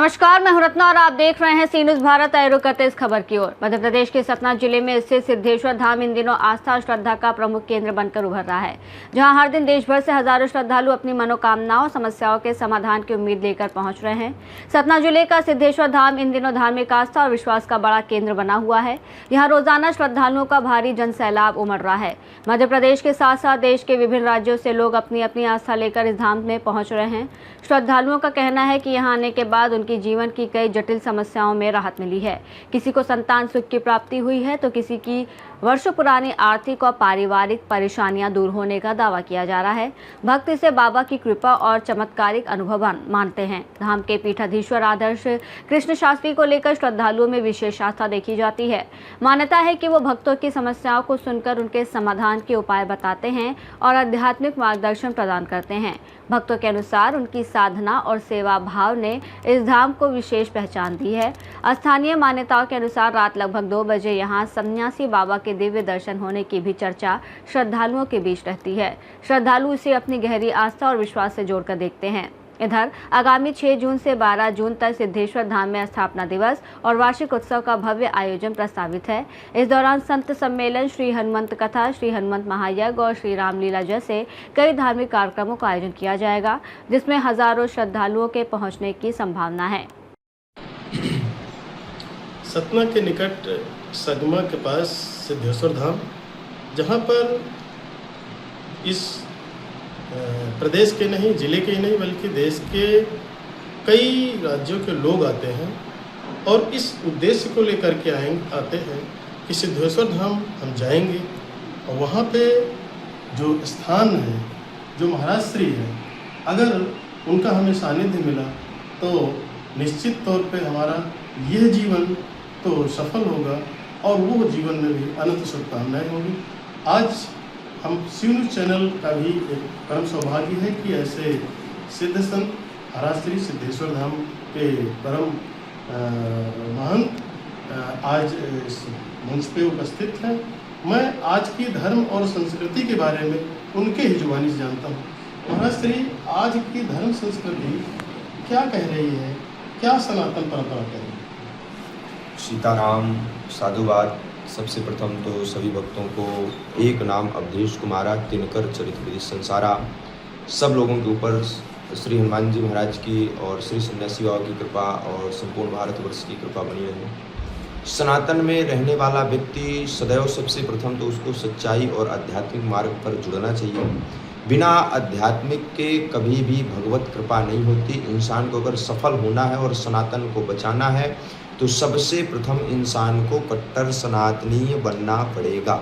नमस्कार, मैं हूं रत्ना और आप देख रहे हैं सी न्यूज़ भारत। आए रुक करते इस खबर की ओर। मध्य प्रदेश के सतना जिले में स्थित सिद्धेश्वर धाम इन दिनों आस्था और श्रद्धा का प्रमुख केंद्र बनकर उभर रहा है, जहां हर दिन देश भर से हजारों श्रद्धालु अपनी मनोकामनाओं समस्याओं के समाधान की उम्मीद लेकर पहुंच रहे हैं। सतना जिले का सिद्धेश्वर धाम इन दिनों धार्मिक आस्था और विश्वास का बड़ा केंद्र बना हुआ है। यहाँ रोजाना श्रद्धालुओं का भारी जन सैलाब उमड़ रहा है। मध्य प्रदेश के साथ साथ देश के विभिन्न राज्यों से लोग अपनी अपनी आस्था लेकर इस धाम में पहुंच रहे हैं। श्रद्धालुओं का कहना है कि यहाँ आने के बाद उनकी जीवन की कई जटिल समस्याओं में राहत मिली है। किसी को संतान सुख की प्राप्ति हुई है तो किसी की वर्षों पुरानी आर्थिक और पारिवारिक परेशानियां दूर होने का दावा किया जा रहा है। भक्त इसे बाबा की कृपा और चमत्कारिक अनुभव मानते हैं। धाम के पीठाधीश्वर आदर्श कृष्ण शास्त्री को लेकर श्रद्धालुओं में विशेष आस्था देखी जाती है। मान्यता है कि वो भक्तों की समस्याओं को सुनकर उनके समाधान के उपाय बताते हैं और आध्यात्मिक मार्गदर्शन प्रदान करते हैं। भक्तों के अनुसार उनकी साधना और सेवा भाव ने इस धाम को विशेष पहचान दी है। स्थानीय मान्यताओं के अनुसार रात लगभग 2 बजे यहाँ सन्यासी बाबा के दिव्य दर्शन होने की भी चर्चा श्रद्धालुओं के बीच रहती है। श्रद्धालु इसे अपनी गहरी आस्था और विश्वास से जोड़कर देखते हैं। इधर आगामी 6 जून से 12 जून तक सिद्धेश्वर धाम में स्थापना दिवस और वार्षिक उत्सव का भव्य आयोजन प्रस्तावित है। इस दौरान संत सम्मेलन, श्री हनुमंत कथा, श्री हनुमंत महायज्ञ और श्री रामलीला जैसे कई धार्मिक कार्यक्रमों का आयोजन किया जाएगा, जिसमें हजारों श्रद्धालुओं के पहुंचने की संभावना है। सतना के निकट सगमा के पास सिद्धेश्वर धाम, जहाँ पर इस प्रदेश के नहीं, जिले के ही नहीं बल्कि देश के कई राज्यों के लोग आते हैं और इस उद्देश्य को लेकर के आते हैं कि सिद्धेश्वर धाम हम जाएंगे और वहाँ पे जो स्थान है, जो महाराज श्री है, अगर उनका हमें सानिध्य मिला तो निश्चित तौर पे हमारा यह जीवन तो सफल होगा और वो जीवन में भी अनंत शुभकामनाएं होगी। आज हम सी न्यूज़ चैनल का भी एक परम सौभाग्य है कि ऐसे सिद्ध संत महाराज श्री सिद्धेश्वर धाम के परम महंत आज इस मंच पे उपस्थित हैं। मैं आज की धर्म और संस्कृति के बारे में उनके ही जुबानी से जानता हूँ। महाराज श्री, आज की धर्म संस्कृति क्या कह रही है, क्या सनातन परंपरा कह रही है? सीताराम, साधुवाद। सबसे प्रथम तो सभी भक्तों को एक नाम अवधेश कुमारा तिनकर चरित विधि संसारा, सब लोगों के ऊपर श्री हनुमान जी महाराज की और श्री सन्यासी बाबा की कृपा और संपूर्ण भारतवर्ष की कृपा बनी रहे। सनातन में रहने वाला व्यक्ति सदैव सबसे प्रथम तो उसको सच्चाई और आध्यात्मिक मार्ग पर जुड़ना चाहिए। बिना आध्यात्मिक के कभी भी भगवत कृपा नहीं होती। इंसान को अगर सफल होना है और सनातन को बचाना है तो सबसे प्रथम इंसान को कट्टर सनातनीय बनना पड़ेगा।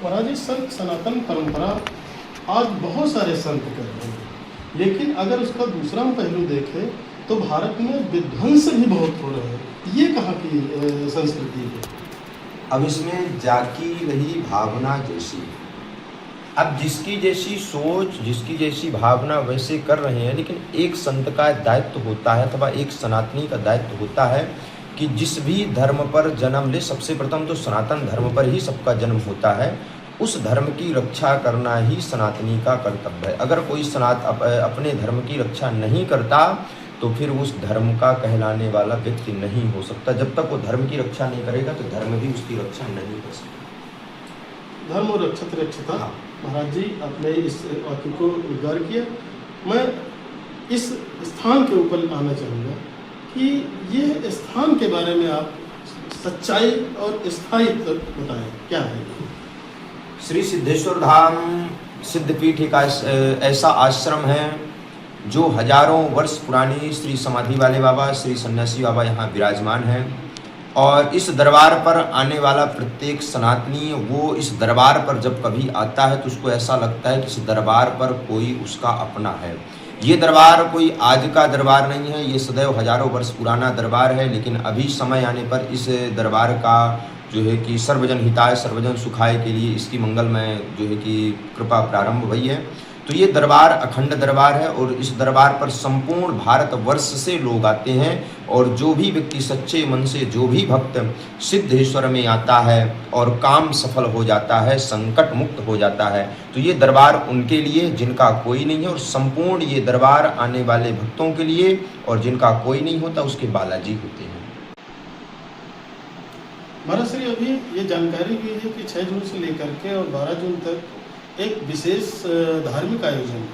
महाराज जी, संत सनातन परंपरा आज बहुत सारे संत कर रहे हैं, लेकिन अगर उसका दूसरा पहलू देखें तो भारत में विध्वंस भी बहुत हो रहे हैं। ये कहाँ की संस्कृति है? अब इसमें जाकी रही भावना जैसी, अब जिसकी जैसी सोच, जिसकी जैसी भावना वैसे कर रहे हैं। लेकिन एक संत का दायित्व होता है अथवा एक सनातनी का दायित्व होता है कि जिस भी धर्म पर जन्म ले, सबसे प्रथम तो सनातन धर्म पर ही सबका जन्म होता है। उस धर्म की रक्षा करना ही सनातनी का कर्तव्य है। अगर कोई अपने धर्म की रक्षा नहीं करता तो फिर उस धर्म का कहलाने वाला व्यक्ति नहीं हो सकता। जब तक वो धर्म की रक्षा नहीं करेगा तो धर्म भी उसकी रक्षा नहीं कर सकता। धर्म और रक्षत रक्षता। हाँ। महाराज जी, आपने इस वाक्य को उद्गार किया। मैं इस स्थान के ऊपर आना चाहूँगा कि ये स्थान के बारे में आप सच्चाई और स्थायित्व बताएं, क्या है? श्री सिद्धेश्वर धाम सिद्धपीठ एक ऐसा आश्रम है जो हजारों वर्ष पुरानी श्री समाधि वाले बाबा, श्री सन्यासी बाबा यहाँ विराजमान हैं। और इस दरबार पर आने वाला प्रत्येक सनातनी वो इस दरबार पर जब कभी आता है तो उसको ऐसा लगता है कि इस दरबार पर कोई उसका अपना है। ये दरबार कोई आज का दरबार नहीं है, ये सदैव हजारों वर्ष पुराना दरबार है। लेकिन अभी समय आने पर इस दरबार का जो है कि सर्वजन हिताय सर्वजन सुखाय के लिए इसकी मंगलमय जो है कि कृपा प्रारंभ हुई है। तो ये दरबार अखंड दरबार है और इस दरबार पर संपूर्ण भारतवर्ष से लोग आते हैं और जो भी व्यक्ति सच्चे मन से, जो भी भक्त सिद्धेश्वर में आता है और काम सफल हो जाता है, संकट मुक्त हो जाता है, तो ये दरबार उनके लिए जिनका कोई नहीं है, और संपूर्ण ये दरबार आने वाले भक्तों के लिए, और जिनका कोई नहीं होता उसके बालाजी होते हैं। महाराज श्री अभी ये जानकारी भी है कि 6 जून से लेकर के और 12 जून तक एक विशेष धार्मिक आयोजन है,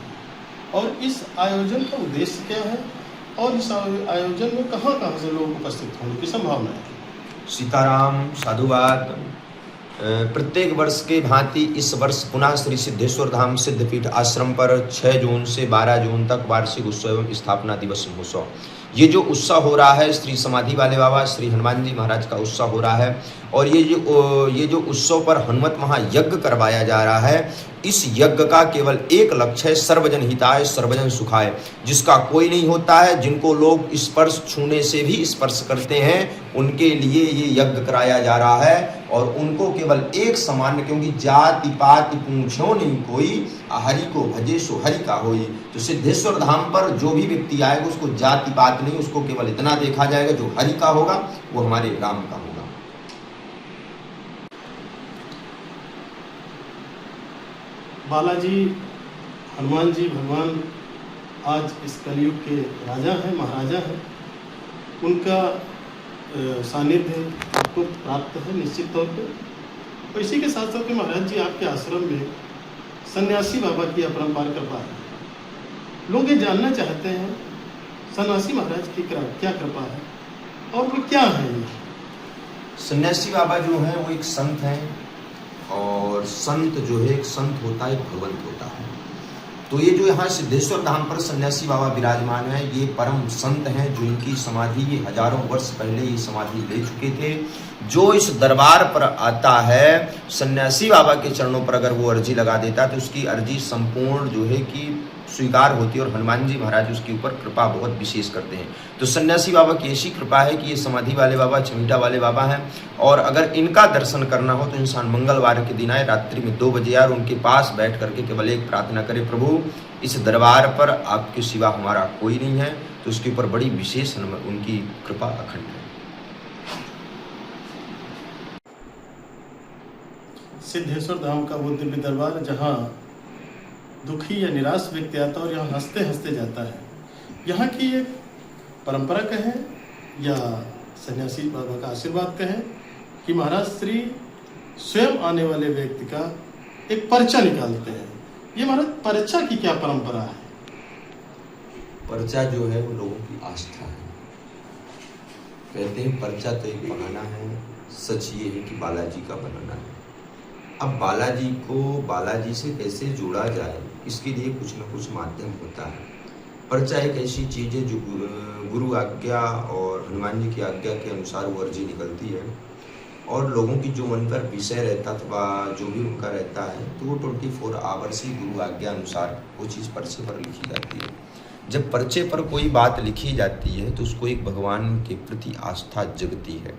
और इस आयोजन का उद्देश्य क्या है और इस आयोजन में कहाँ कहाँ से लोग उपस्थित होने की संभावना है? सीताराम, साधुवाद। प्रत्येक वर्ष के भांति इस वर्ष पुनः श्री सिद्धेश्वर धाम सिद्धपीठ आश्रम पर 6 जून से 12 जून तक वार्षिक उत्सव एवं स्थापना दिवस महोत्सव, ये जो उत्सव हो रहा है श्री समाधि वाले बाबा श्री हनुमान जी महाराज का उत्सव हो रहा है, और ये जो उत्सव पर हनुमत महायज्ञ करवाया जा रहा है, इस यज्ञ का केवल एक लक्ष्य है, सर्वजन हिताय सर्वजन सुखाय। जिसका कोई नहीं होता है, जिनको लोग स्पर्श छूने से भी स्पर्श करते हैं, उनके लिए ये यज्ञ कराया जा रहा है, और उनको केवल एक समान, क्योंकि जाति पाति पूछो नहीं कोई, हरि को भजे सो हरि का होई। तो सिद्धेश्वर धाम पर जो भी व्यक्ति आएगा उसको जाति पात नहीं, उसको केवल इतना देखा जाएगा, जो हरि का होगा वो हमारे राम का होगा। बालाजी हनुमान जी भगवान आज इस कलयुग के राजा हैं, महाराजा हैं, उनका सानिध्य आपको प्राप्त है निश्चित तौर पे। और इसी के साथ साथ महाराज जी आपके आश्रम में सन्यासी बाबा की अपरंपार कृपा है। लोग ये जानना चाहते हैं सन्यासी महाराज की क्या कृपा है और वो क्या है? सन्यासी बाबा जो है वो एक संत हैं, और संत जो है एक संत होता है, एक भगवंत होता है। तो ये जो यहाँ सिद्धेश्वर धाम पर सन्यासी बाबा विराजमान है, ये परम संत हैं, जो इनकी समाधि ये हजारों वर्ष पहले ये समाधि ले चुके थे। जो इस दरबार पर आता है, सन्यासी बाबा के चरणों पर अगर वो अर्जी लगा देता है तो उसकी अर्जी संपूर्ण जो है कि स्वीकार होती है, और हनुमान जी महाराज उसके ऊपर कृपा बहुत विशेष करते हैं। तो सन्यासी बाबा की ऐसी कृपा है कि ये समाधि वाले बाबा, चमीटा वाले बाबा हैं, और अगर इनका दर्शन करना हो तो इंसान मंगलवार के दिन आए, रात्रि में 2 बजे और उनके पास बैठ करके केवल एक प्रार्थना करे, प्रभु इस दरबार पर आपके सिवा हमारा कोई नहीं है। तो उसके ऊपर बड़ी विशेष उनकी कृपा अखंड है। सिद्धेश्वर धाम का वो दिव्य दरबार जहाँ दुखी या निराश व्यक्ति आता है और यहाँ हंसते हंसते जाता है, यहाँ की एक परंपरा कहें या सन्यासी बाबा का आशीर्वाद कहें कि महाराज श्री स्वयं आने वाले व्यक्ति का एक पर्चा निकालते हैं। ये महाराज पर्चा की क्या परंपरा है? पर्चा जो है वो लोगों की आस्था है। कहते हैं पर्चा तो एक बनाना है, सच ये है कि बालाजी का बनाना है। अब बालाजी को बालाजी से कैसे जोड़ा जाए, इसके लिए कुछ न कुछ माध्यम होता है। पर्चा एक ऐसी चीज़ है जो गुरु आज्ञा और हनुमान जी की आज्ञा के अनुसार वो अर्जी निकलती है, और लोगों की जो मन पर विषय रहता अथवा जो भी उनका रहता है तो वो 24 आवर्स ही गुरु आज्ञा अनुसार वो चीज़ पर्चे पर लिखी जाती है। जब पर्चे पर कोई बात लिखी जाती है तो उसको एक भगवान के प्रति आस्था जगती है,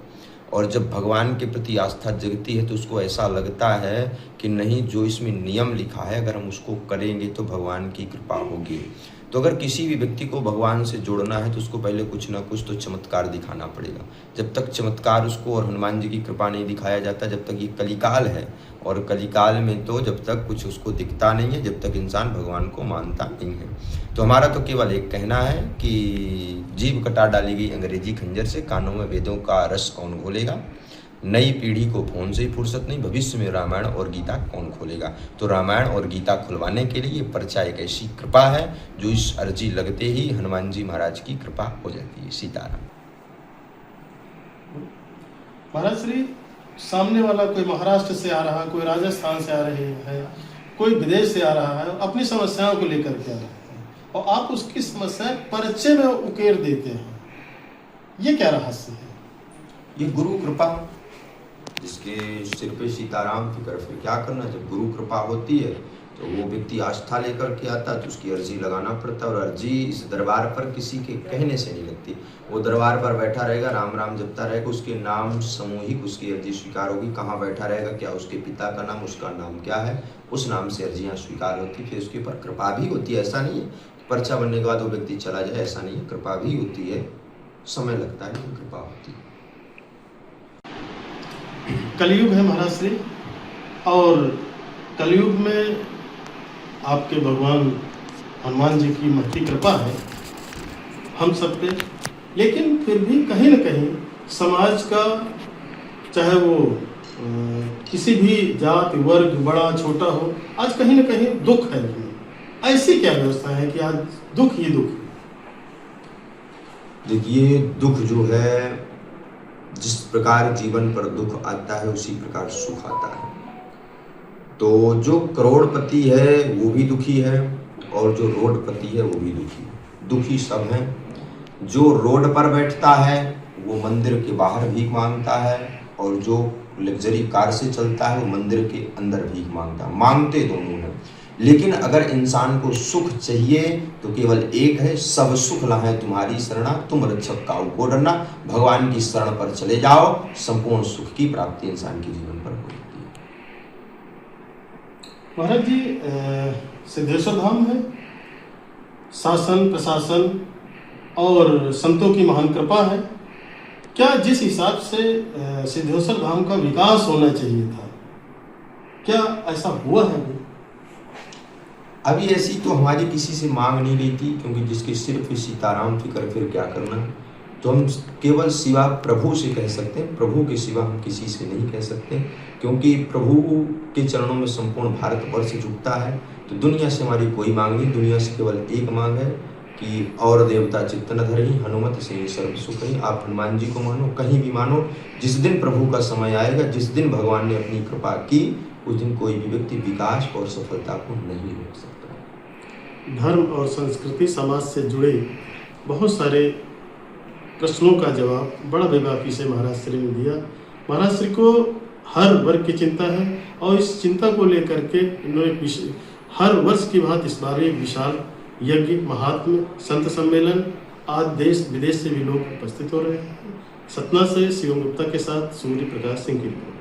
और जब भगवान के प्रति आस्था जगती है तो उसको ऐसा लगता है कि नहीं, जो इसमें नियम लिखा है अगर हम उसको करेंगे तो भगवान की कृपा होगी। तो अगर किसी भी व्यक्ति को भगवान से जोड़ना है तो उसको पहले कुछ ना कुछ तो चमत्कार दिखाना पड़ेगा। जब तक चमत्कार उसको और हनुमान जी की कृपा नहीं दिखाया जाता, जब तक ये कलिकाल है, और कलिकाल में तो जब तक कुछ उसको दिखता नहीं है, जब तक इंसान भगवान को मानता नहीं है। तो हमारा तो केवल एक कहना है कि जीभ कटा डाली गई अंग्रेजी खंजर से, कानों में वेदों का रस कौन घोलेगा। नई पीढ़ी को फोन से ही फुर्सत नहीं, भविष्य में रामायण और गीता कौन खोलेगा। तो रामायण और गीता खुलवाने के लिए ये पर्चा एक ऐसी कृपा है जो इस अर्जी लगते ही हनुमान जी महाराज की कृपा हो जाती है। सीताराम। महाराज श्री सामने वाला कोई महाराष्ट्र से आ रहा, कोई राजस्थान से आ रहे हैं, कोई विदेश से आ रहा है, अपनी समस्याओं को लेकर के आ रहा है, और आप उसकी समस्याएं पर्चे में उकेर देते हैं, ये क्या रहस्य है? ये गुरु कृपा, जिसके सिर पे सीताराम फिक्र, फिर क्या करना। जब गुरु कृपा होती है तो वो व्यक्ति आस्था लेकर के आता तो उसकी अर्जी लगाना पड़ता, और अर्जी इस दरबार पर किसी के कहने से नहीं लगती। वो दरबार पर बैठा रहेगा, राम राम जपता रहेगा, उसके नाम सामूहिक उसकी अर्जी स्वीकार होगी। कहाँ बैठा रहेगा, क्या उसके पिता का नाम, उसका नाम क्या है, उस नाम से अर्जियाँ स्वीकार होती। फिर उसके ऊपर कृपा भी होती है। ऐसा नहीं है पर्चा बनने के बाद वो व्यक्ति चला जाए, ऐसा नहीं है, कृपा भी होती है, समय लगता है लेकिन कृपा होती है। कलयुग है महाराज श्री, और कलयुग में आपके भगवान हनुमान जी की महती कृपा है हम सब पे, लेकिन फिर भी कहीं न कहीं समाज का, चाहे वो किसी भी जाति वर्ग बड़ा छोटा हो, आज कहीं न कहीं दुख है। ऐसी क्या व्यवस्था है कि आज दुख ही दुख है? देखिए, दुख जो है, जिस प्रकार जीवन पर दुख आता है उसी प्रकार सुख आता है। तो जो करोड़पति है वो भी दुखी है, और जो रोडपति है वो भी दुखी है। दुखी सब हैं। जो रोड पर बैठता है वो मंदिर के बाहर भीख मांगता है, और जो लग्जरी कार से चलता है वो मंदिर के अंदर भीख मांगता है। मांगते दोनों हैं, लेकिन अगर इंसान को सुख चाहिए तो केवल एक है, सब सुख लाहे तुम्हारी शरणा, तुम रक्षक काहू को डरना। भगवान की शरण पर चले जाओ, संपूर्ण सुख की प्राप्ति इंसान के जीवन पर हो जाती है। महाराज जी, सिद्धेश्वर धाम है, शासन प्रशासन और संतों की महान कृपा है। क्या जिस हिसाब से सिद्धेश्वर धाम का विकास होना चाहिए था, क्या ऐसा हुआ है अभी? अभी ऐसी तो हमारी किसी से मांग नहीं रही थी, क्योंकि जिसके सिर्फ सीताराम फिक्र, फिर क्या करना। तो हम केवल सिवा प्रभु से कह सकते हैं, प्रभु के सिवा हम किसी से नहीं कह सकते, क्योंकि प्रभु के चरणों में संपूर्ण भारतवर्ष झुकता है। तो दुनिया से हमारी कोई मांग नहीं, दुनिया से केवल एक मांग है कि और देवता चित्त न धरहि, हनुमत से सर्व सुख ही। आप हनुमान जी को मानो, कहीं भी मानो, जिस दिन प्रभु का समय आएगा, जिस दिन भगवान ने अपनी कृपा की, उस दिन कोई भी व्यक्ति विकास और सफलता को नहीं रोक सकता। धर्म और संस्कृति समाज से जुड़े बहुत सारे प्रश्नों का जवाब बड़ा बेबाकी से महाराज श्री ने दिया। महाराज श्री को हर वर्ग की चिंता है, और इस चिंता को लेकर के इन्होंने हर वर्ष की बात इस बार एक विशाल यज्ञ, महात्म, संत सम्मेलन, आज देश विदेश से भी लोग उपस्थित हो रहे हैं। सतना से शिवम गुप्ता के साथ सूर्य प्रकाश सिंह की रिपोर्ट।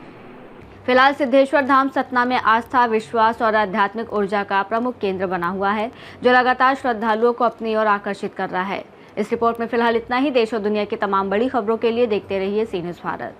फिलहाल सिद्धेश्वर धाम सतना में आस्था, विश्वास और आध्यात्मिक ऊर्जा का प्रमुख केंद्र बना हुआ है, जो लगातार श्रद्धालुओं को अपनी ओर आकर्षित कर रहा है। इस रिपोर्ट में फिलहाल इतना ही। देश और दुनिया की तमाम बड़ी खबरों के लिए देखते रहिए सी न्यूज़ भारत।